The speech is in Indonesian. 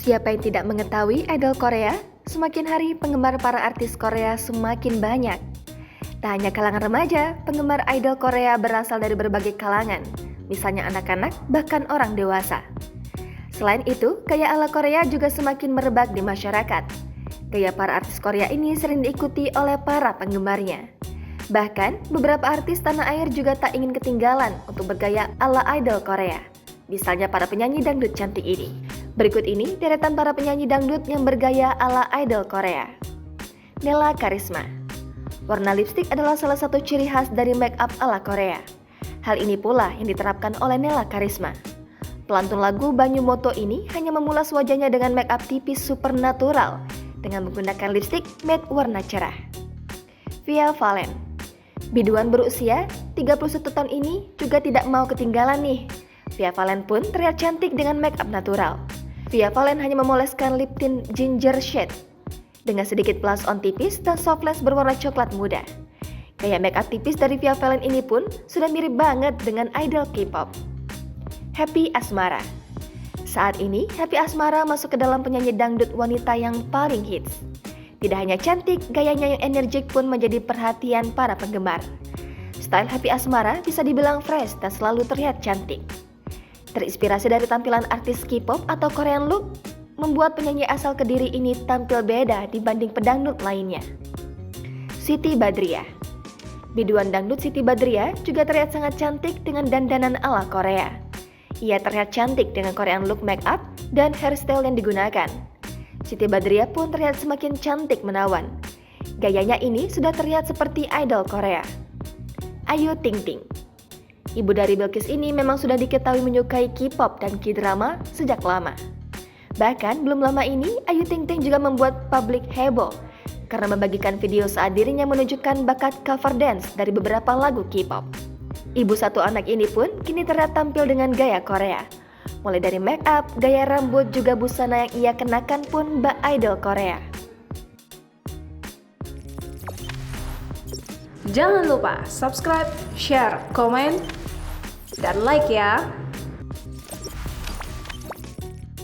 Siapa yang tidak mengetahui idol Korea? Semakin hari penggemar para artis Korea semakin banyak. Tak hanya kalangan remaja, penggemar idol Korea berasal dari berbagai kalangan, misalnya anak-anak, bahkan orang dewasa. Selain itu, gaya ala Korea juga semakin merebak di masyarakat. Gaya para artis Korea ini sering diikuti oleh para penggemarnya. Bahkan, beberapa artis tanah air juga tak ingin ketinggalan untuk bergaya ala idol Korea. Misalnya para penyanyi dangdut cantik ini. Berikut ini deretan para penyanyi dangdut yang bergaya ala idol Korea. Nela Karisma. Warna lipstik adalah salah satu ciri khas dari make up ala Korea. Hal ini pula yang diterapkan oleh Nela Karisma. Pelantun lagu Banyu Moto ini hanya memulas wajahnya dengan make up tipis super natural dengan menggunakan lipstik matte warna cerah. Via Valen. Biduan berusia 31 tahun ini juga tidak mau ketinggalan nih. Via Valen pun terlihat cantik dengan make up natural. Via Valen hanya memoleskan lip tint ginger shade dengan sedikit blush on tipis dan soft lash berwarna coklat muda. Gaya make up tipis dari Via Valen ini pun sudah mirip banget dengan idol K-pop. Happy Asmara. Saat ini, Happy Asmara masuk ke dalam penyanyi dangdut wanita yang paling hits. Tidak hanya cantik, gayanya yang energik pun menjadi perhatian para penggemar. Style Happy Asmara bisa dibilang fresh dan selalu terlihat cantik. Terinspirasi dari tampilan artis K-pop atau Korean look, membuat penyanyi asal Kediri ini tampil beda dibanding pedangdut lainnya. Siti Badriah. Biduan dangdut Siti Badriah juga terlihat sangat cantik dengan dandanan ala Korea. Ia terlihat cantik dengan Korean look make up dan hairstyle yang digunakan. Siti Badriah pun terlihat semakin cantik menawan. Gayanya ini sudah terlihat seperti idol Korea. Ayu Ting Ting. Ibu dari Bilkis ini memang sudah diketahui menyukai K-pop dan K-drama sejak lama. Bahkan belum lama ini Ayu Ting Ting juga membuat publik heboh karena membagikan video saat dirinya menunjukkan bakat cover dance dari beberapa lagu K-pop. Ibu satu anak ini pun kini terlihat tampil dengan gaya Korea. Mulai dari make up, gaya rambut, juga busana yang ia kenakan pun mbak idol Korea. Jangan lupa subscribe, share, komen, dan like ya!